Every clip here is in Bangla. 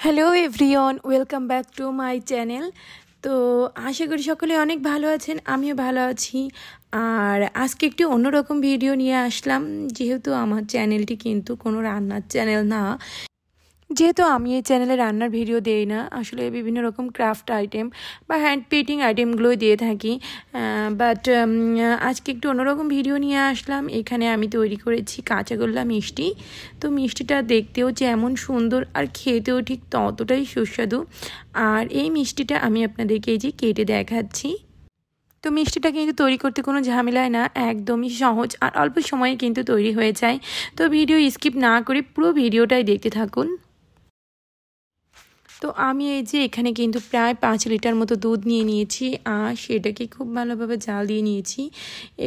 Hello everyone, welcome back to my channel. তো আশা করি সকলে অনেক ভালো আছেন, আমিও ভালো আছি। আর আজকে একটি অন্যরকম ভিডিও নিয়ে আসলাম, যেহেতু আমার চ্যানেলটি কিন্তু কোনো রান্নার চ্যানেল না। যেহেতু আমি এই চ্যানেলে রান্নার ভিডিও দেই না, আসলে বিভিন্ন রকম ক্রাফট আইটেম বা হ্যান্ড পেইন্টিং আইটেমগুলোই দিয়ে থাকি। বাট আজকে একটু অন্যরকম ভিডিও নিয়ে আসলাম। এখানে আমি তৈরি করেছি কাঁচাগোল্লা মিষ্টি। তো মিষ্টিটা দেখতেও যেমন সুন্দর আর খেতেও ঠিক ততটাই সুস্বাদু। আর এই মিষ্টিটা আমি আপনাদেরকে এই যে কেটে দেখাচ্ছি। তো মিষ্টিটা কিন্তু তৈরি করতে কোনো ঝামেলায় না, একদমই সহজ আর অল্প সময়ে কিন্তু তৈরি হয়ে যায়। তো ভিডিও স্কিপ না করে পুরো ভিডিওটাই দেখতে থাকুন। তো আমি এই যে এখানে কিন্তু প্রায় 5 লিটার মতো দুধ নিয়ে নিয়েছি, আর সেটাকে খুব ভালোভাবে জাল দিয়ে নিয়েছি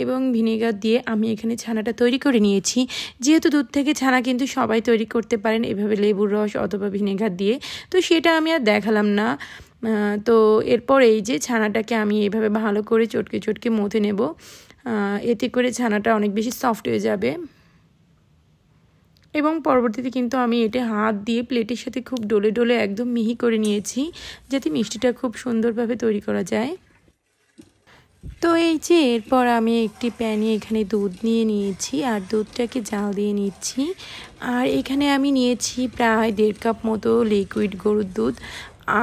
এবং ভিনেগার দিয়ে আমি এখানে ছানাটা তৈরি করে নিয়েছি। যেহেতু দুধ থেকে ছানা কিন্তু সবাই তৈরি করতে পারেন এভাবে লেবুর রস অথবা ভিনেগার দিয়ে, তো সেটা আমি আর দেখালাম না। তো এরপর এই যে ছানাটাকে আমি এইভাবে ভালো করে চটকে চটকে মথে নেব, এতে করে ছানাটা অনেক বেশি সফট হয়ে যাবে। এবং পরবর্তীতে কিন্তু আমি এটা হাত দিয়ে প্লেটের সাথে খুব ডলে ডলে একদম মিহি করে নিয়েছি, যাতে মিষ্টিটা খুব সুন্দরভাবে তৈরি করা যায়। তো এই যে এরপর আমি একটি প্যানে এখানে দুধ নিয়ে নিয়েছি আর দুধটাকে জাল দিয়ে নিচ্ছি। আর এখানে আমি নিয়েছি প্রায় 1.5 কাপ মতো লিকুইড গরুর দুধ।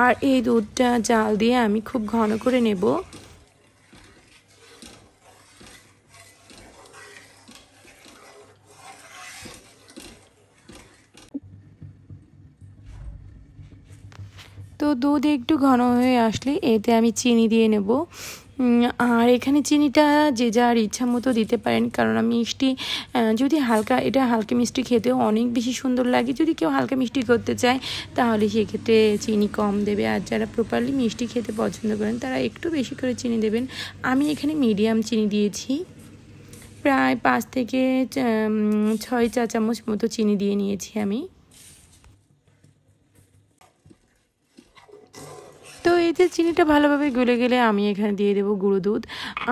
আর এই দুধটা জাল দিয়ে আমি খুব ঘন করে নেব। তো দুধ একটু ঘন হয়ে আসলে এতে আমি চিনি দিয়ে নেব। আর এখানে চিনিটা যে যার ইচ্ছা মতো দিতে পারেন, কারণ মিষ্টি যদি হালকা মিষ্টি খেতেও অনেক বেশি সুন্দর লাগে। যদি কেউ হালকা মিষ্টি করতে চায় তাহলে সেক্ষেত্রে চিনি কম দেবে, আর যারা প্রপারলি মিষ্টি খেতে পছন্দ করেন তারা একটু বেশি করে চিনি দেবেন। আমি এখানে মিডিয়াম চিনি দিয়েছি, প্রায় 5 থেকে 6 চা চামচ মতো চিনি দিয়ে নিয়েছি আমি। তো এই যে চিনিটা ভালোভাবে গলে গেলে আমি এখানে দিয়ে দেব গুঁড়ো দুধ।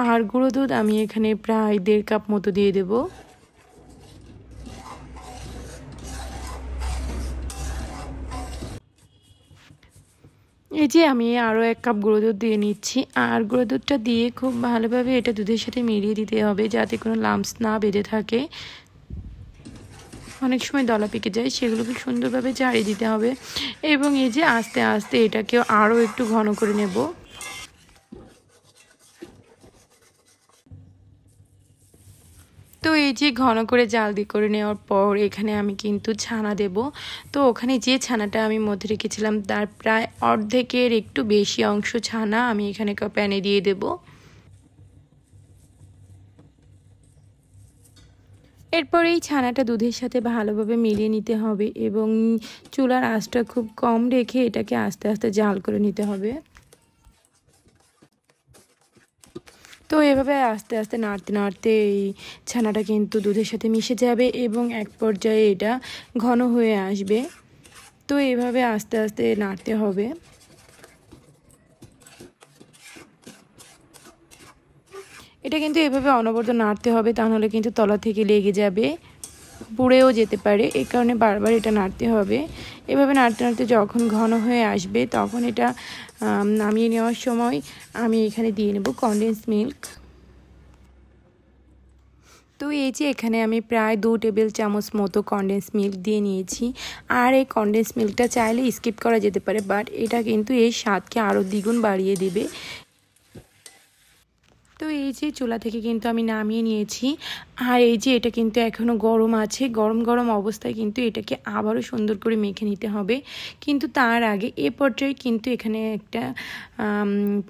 আর গুঁড়ো দুধ আমি এখানে প্রায় 1.5 কাপ মতো দিয়ে দেব। এই যে আমি আরও 1 কাপ গুঁড়ো দুধ দিয়ে নিচ্ছি। আর গুঁড়ো দুধটা দিয়ে খুব ভালোভাবে এটা দুধের সাথে মিলিয়ে দিতে হবে, যাতে কোনো লাম্পস না বেঁধে থাকে। অনেক সময় দলা পেকে যায়, সেগুলোকে সুন্দরভাবে ঝাড়িয়ে দিতে হবে। এবং এই যে আস্তে আস্তে এটাকে আরও একটু ঘন করে নেব। তো এই যে ঘন করে জাল দিয়ে করে নেওয়ার পর এখানে আমি কিন্তু ছানা দেব। তো ওখানে যে ছানাটা আমি মধ্যে রেখেছিলাম তার প্রায় অর্ধেকের একটু বেশি অংশ ছানা আমি এখানে প্যানে দিয়ে দেব। এরপর এই ছানাটা দুধের সাথে ভালোভাবে মিলিয়ে নিতে হবে এবং চুলার আঁচটা খুব কম রেখে এটাকে আস্তে আস্তে জাল করে নিতে হবে। তো এভাবে আস্তে আস্তে নাড়তে নাড়তে এই ছানাটা কিন্তু দুধের সাথে মিশে যাবে এবং এক পর্যায়ে এটা ঘন হয়ে আসবে। তো এভাবে আস্তে আস্তে নাড়তে হবে। এটা কিন্তু এভাবে অনবরত নাড়তে হবে, তা নাহলে কিন্তু তলা থেকে লেগে যাবে, পুড়েও যেতে পারে। এই কারণে বারবার এটা নাড়তে হবে। এভাবে নাড়তে নাড়তে যখন ঘন হয়ে আসবে তখন এটা নামিয়ে নেওয়ার সময় আমি এখানে দিয়ে নেব কনডেন্স মিল্ক। তো এই যে এখানে আমি প্রায় 2 টেবিল চামচ মতো কনডেন্স মিল্ক দিয়ে নিয়েছি। আর এই কনডেন্স মিল্কটা চাইলে স্কিপ করা যেতে পারে, বাট এটা কিন্তু এই স্বাদকে আরও দ্বিগুণ বাড়িয়ে দেবে। তো এই যে চুলা থেকে কিন্তু আমি নামিয়ে নিয়েছি। আর এই যে এটা কিন্তু এখনও গরম আছে, গরম গরম অবস্থায় কিন্তু এটাকে আবারও সুন্দর করে মেখে নিতে হবে। কিন্তু তার আগে এ পর্যায়ে কিন্তু এখানে একটা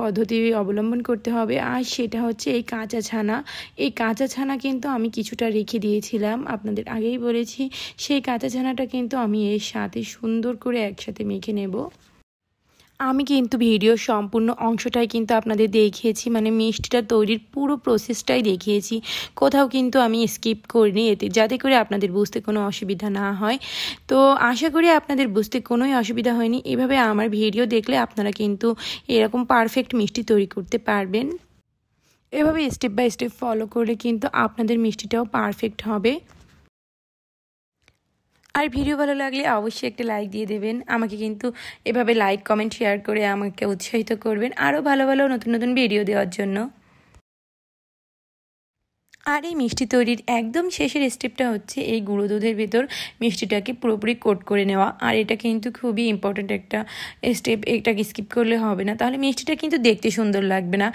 পদ্ধতি অবলম্বন করতে হবে, আর সেটা হচ্ছে এই কাঁচা ছানা। এই কাঁচা ছানা কিন্তু আমি কিছুটা রেখে দিয়েছিলাম, আপনাদের আগেই বলেছি। সেই কাঁচা ছানাটা কিন্তু আমি এর সাথে সুন্দর করে একসাথে মেখে নেব। আমি কিন্তু ভিডিওর সম্পূর্ণ অংশটাই কিন্তু আপনাদের দেখিয়েছি, মানে মিষ্টিটা তৈরির পুরো প্রসেসটাই দেখিয়েছি। কোথাও কিন্তু আমি স্কিপ করিনি, যাতে করে আপনাদের বুঝতে কোনো অসুবিধা না হয়। তো আশা করি আপনাদের বুঝতে কোনোই অসুবিধা হয়নি। এভাবে আমার ভিডিও দেখলে আপনারা কিন্তু এরকম পারফেক্ট মিষ্টি তৈরি করতে পারবেন। এভাবে স্টেপ বাই স্টেপ ফলো করলে কিন্তু আপনাদের মিষ্টিটাও পারফেক্ট হবে। আর ভিডিও ভালো লাগলে অবশ্যই একটা লাইক দিয়ে দেবেন। আমাকে কিন্তু এভাবে লাইক কমেন্ট শেয়ার করে আমাকে উৎসাহিত করবেন আরও ভালো ভালো নতুন নতুন ভিডিও দেওয়ার জন্য। আর এই মিষ্টি তৈরির একদম শেষের স্টেপটা হচ্ছে এই গুঁড়ো দুধের ভেতর মিষ্টিটাকে পুরোপুরি কোট করে নেওয়া। আর এটা কিন্তু খুবই ইম্পর্ট্যান্ট একটা স্টেপ, এটাকে স্কিপ করলে হবে না, তাহলে মিষ্টিটা কিন্তু দেখতে সুন্দর লাগবে না।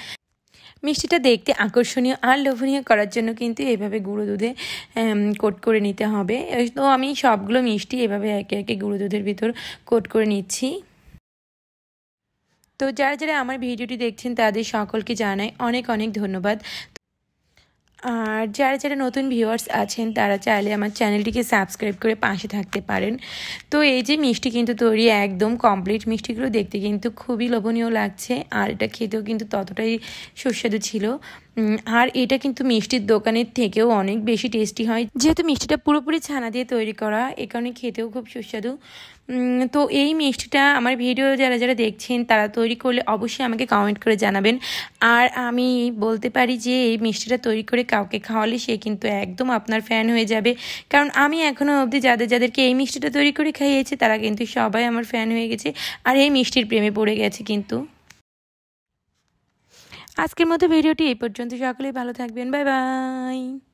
মিষ্টিটা দেখতে আকর্ষণীয় আর লোভনীয় করার জন্য কিন্তু এভাবে গুঁড়ো দুধে কোট করে নিতে হবে। তো আমি সবগুলো মিষ্টি এভাবে একে একে গুঁড়ো দুধের ভিতর কোট করে নিচ্ছি। তো যারা যারা আমার ভিডিওটি দেখছেন তাদের সকলকে জানাই অনেক অনেক ধন্যবাদ। আর যারা যারা নতুন ভিউয়ার্স আছেন তারা চাইলে আমার চ্যানেলটিকে সাবস্ক্রাইব করে পাশে থাকতে পারেন। তো এই যে মিষ্টি কিন্তু তৈরি একদম কমপ্লিট। মিষ্টিগুলো দেখতে কিন্তু খুবই লোভনীয় লাগছে আর এটা খেতেও কিন্তু ততটাই সুস্বাদু ছিল। আর এটা কিন্তু মিষ্টির দোকানের থেকেও অনেক বেশি টেস্টি হয়, যেহেতু মিষ্টিটা পুরোপুরি ছানা দিয়ে তৈরি করা, এ কারণে খেতেও খুব সুস্বাদু। তো এই মিষ্টিটা আমার ভিডিও যারা যারা দেখছেন তারা তৈরি করলে অবশ্যই আমাকে কমেন্ট করে জানাবেন। আর আমি বলতে পারি যে এই মিষ্টিটা তৈরি করে কাউকে খাওয়ালে সে কিন্তু একদম আপনার ফ্যান হয়ে যাবে, কারণ আমি এখনও অবধি যাদেরকে এই মিষ্টিটা তৈরি করে খাইয়েছি তারা কিন্তু সবাই আমার ফ্যান হয়ে গেছে আর এই মিষ্টির প্রেমে পড়ে গেছে। কিন্তু আজকের মতো ভিডিওটি এই পর্যন্ত, সকলেই ভালো থাকবেন, বাই বাই।